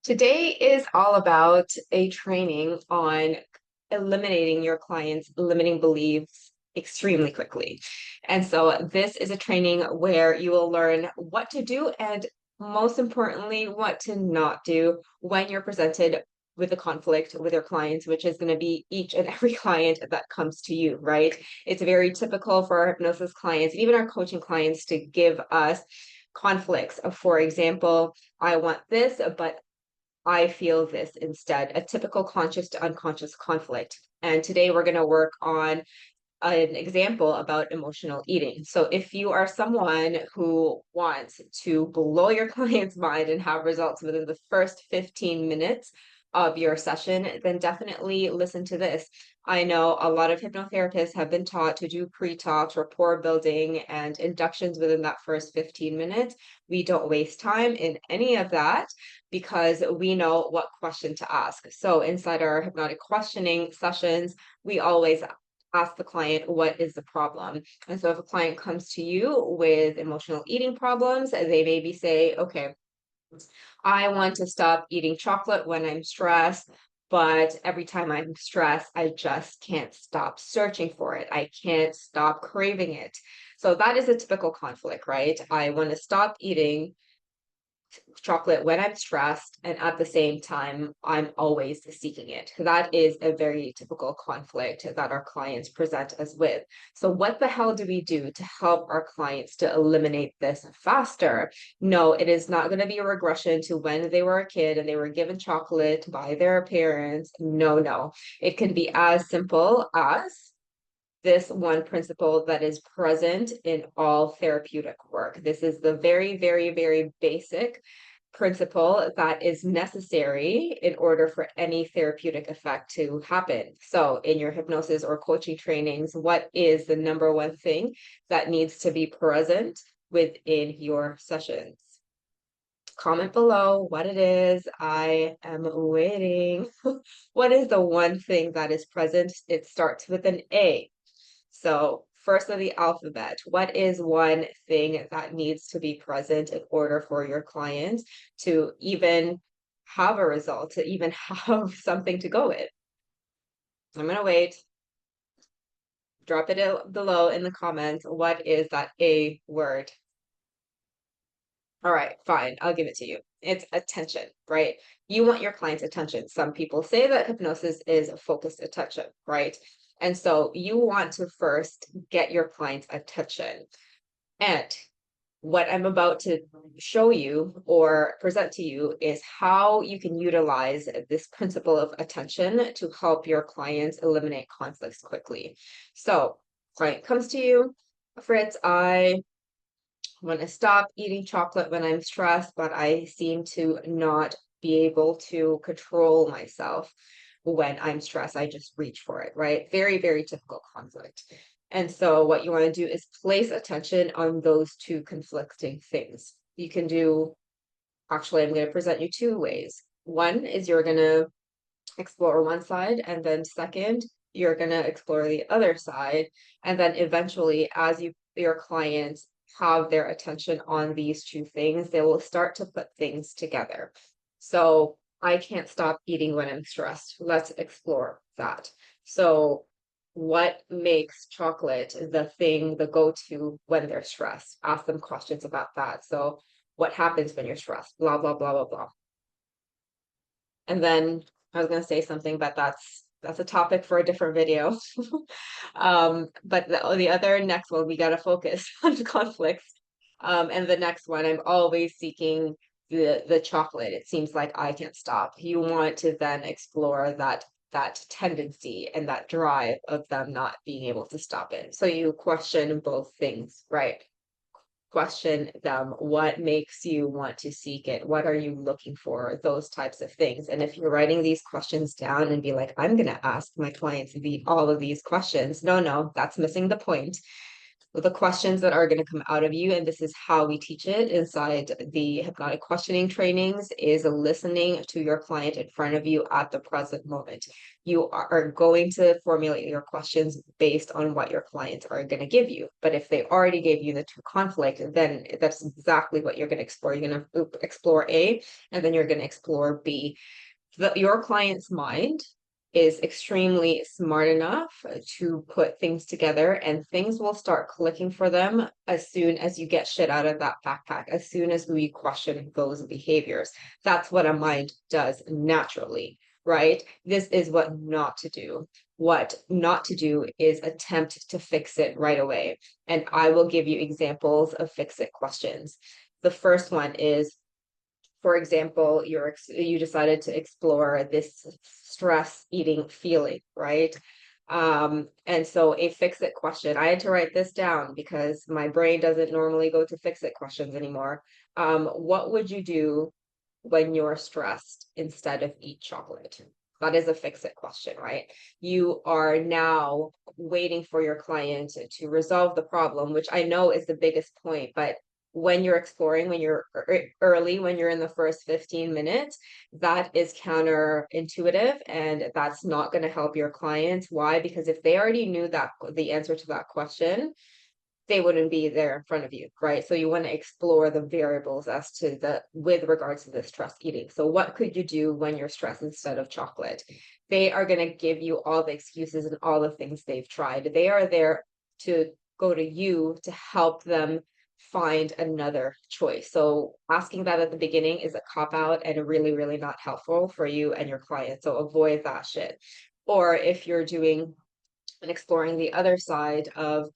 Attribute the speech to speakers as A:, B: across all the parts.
A: Today is all about a training on eliminating your clients' limiting beliefs extremely quickly. And so, this is a training where you will learn what to do and, most importantly, what to not do when you're presented with a conflict with your clients, which is going to be each and every client that comes to you, right? It's very typical for our hypnosis clients and even our coaching clients to give us conflicts. For example, I want this, but I feel this instead, a typical conscious to unconscious conflict. And today we're going to work on an example about emotional eating. So if you are someone who wants to blow your client's mind and have results within the first 15 minutes of your session, then definitely listen to this. I know a lot of hypnotherapists have been taught to do pre-talks, rapport building, and inductions within that first 15 minutes. We don't waste time in any of that because we know what question to ask. So inside our hypnotic questioning sessions, we always ask the client, what is the problem? And so if a client comes to you with emotional eating problems, they maybe say, okay, I want to stop eating chocolate when I'm stressed, but every time I'm stressed, I just can't stop searching for it. I can't stop craving it. So that is a typical conflict, right? I want to stop eating chocolate when I'm stressed, and at the same time, I'm always seeking it. That is a very typical conflict that our clients present us with. So, what the hell do we do to help our clients to eliminate this faster? No, it is not going to be a regression to when they were a kid and they were given chocolate by their parents. No, no. It can be as simple as this one principle that is present in all therapeutic work. This is the very, very, very basic principle that is necessary in order for any therapeutic effect to happen. So, in your hypnosis or coaching trainings, what is the number one thing that needs to be present within your sessions? Comment below what it is. I am waiting. What is the one thing that is present? It starts with an A. So, first of the alphabet, what is one thing that needs to be present in order for your client to even have a result, to even have something to go with? I'm going to wait. Drop it below in the comments. What is that A word? All right, fine. I'll give it to you. It's attention, right? You want your client's attention. Some people say that hypnosis is focused attention, right? And so you want to first get your client's attention. And what I'm about to show you or present to you is how you can utilize this principle of attention to help your clients eliminate conflicts quickly. So, client comes to you, Fritz, I want to stop eating chocolate when I'm stressed, but I seem to not be able to control myself when I'm stressed. I just reach for it, right? Very, very typical conflict. And so, what you want to do is place attention on those two conflicting things. You can do, actually, I'm going to present you two ways. One is you're going to explore one side, and then second, you're going to explore the other side. And then eventually, as your clients have their attention on these two things, they will start to put things together. So I can't stop eating when I'm stressed. Let's explore that. So what makes chocolate the thing, the go-to when they're stressed? Ask them questions about that. So what happens when you're stressed? Blah, blah, blah, blah, blah. And then I was going to say something, but that's a topic for a different video. But the other next one, we got to focus on conflicts. And the next one, I'm always seeking the chocolate. It seems like I can't stop. You want to then explore that tendency and that drive of them not being able to stop it. So you question both things, right? Question them, what makes you want to seek it? What are you looking for? Those types of things. And if you're writing these questions down and be like, I'm going to ask my clients all of these questions. No, no, that's missing the point. The questions that are going to come out of you, and this is how we teach it inside the hypnotic questioning trainings, is listening to your client in front of you at the present moment. You are going to formulate your questions based on what your clients are going to give you. But if they already gave you the two conflict, then that's exactly what you're going to explore. You're going to explore A, and then you're going to explore B. Your client's mind is extremely smart enough to put things together, and things will start clicking for them as soon as you get shit out of that backpack, as soon as we question those behaviors. That's what a mind does naturally, right? This is what not to do. What not to do is attempt to fix it right away. And I will give you examples of fix it questions. The first one is, for example, you decided to explore this stress eating feeling, right? And so a fix it question, I had to write this down because my brain doesn't normally go to fix it questions anymore. What would you do when you're stressed instead of eat chocolate? That is a fix it question, right? You are now waiting for your client to resolve the problem, which I know is the biggest point, but when you're exploring, when you're early, when you're in the first 15 minutes, that is counterintuitive, and that's not going to help your clients. Why? Because if they already knew that the answer to that question, they wouldn't be there in front of you, right? So you want to explore the variables as to with regards to this stress eating. So what could you do when you're stressed instead of chocolate? They are going to give you all the excuses and all the things they've tried. They are there to go to you to help them find another choice. So asking that at the beginning is a cop out and really, really not helpful for you and your client. So avoid that shit. Or if you're doing and exploring the other side of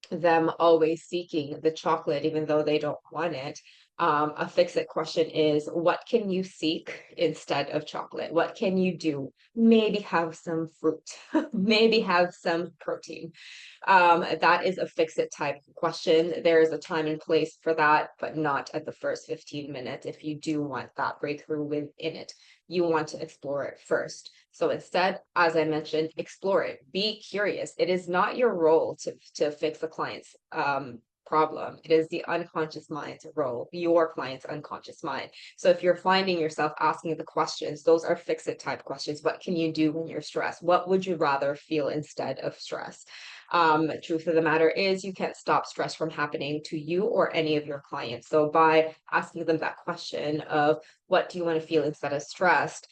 A: them always seeking the chocolate, even though they don't want it. A fix it question is, what can you seek instead of chocolate? What can you do? Maybe have some fruit, maybe have some protein. That is a fix it type question. There is a time and place for that, but not at the first 15 minutes. If you do want that breakthrough within it, you want to explore it first. So instead, as I mentioned, explore it. Be curious. It is not your role to fix a client's problem. It is the unconscious mind's role, your client's unconscious mind. So if you're finding yourself asking the questions, those are fix it type questions. What can you do when you're stressed? What would you rather feel instead of stress? Truth of the matter is, you can't stop stress from happening to you or any of your clients. So by asking them that question of what do you want to feel instead of stressed,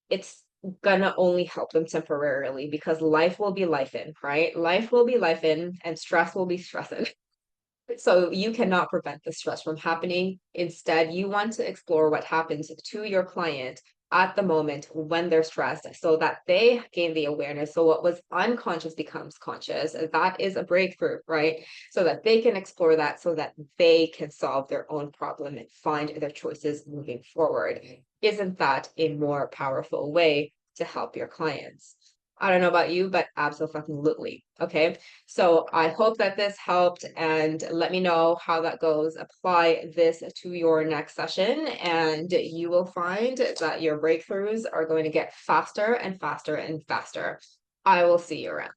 A: it's gonna only help them temporarily, because life will be life in, right? Life will be life in, and stress will be stressing. So you cannot prevent the stress from happening. Instead, you want to explore what happens to your client at the moment when they're stressed so that they gain the awareness. So what was unconscious becomes conscious. That is a breakthrough, right? So that they can explore that so that they can solve their own problem and find their choices moving forward. Isn't that a more powerful way to help your clients? I don't know about you, but absolutely. Okay. So I hope that this helped, and let me know how that goes. Apply this to your next session and you will find that your breakthroughs are going to get faster and faster and faster. I will see you around.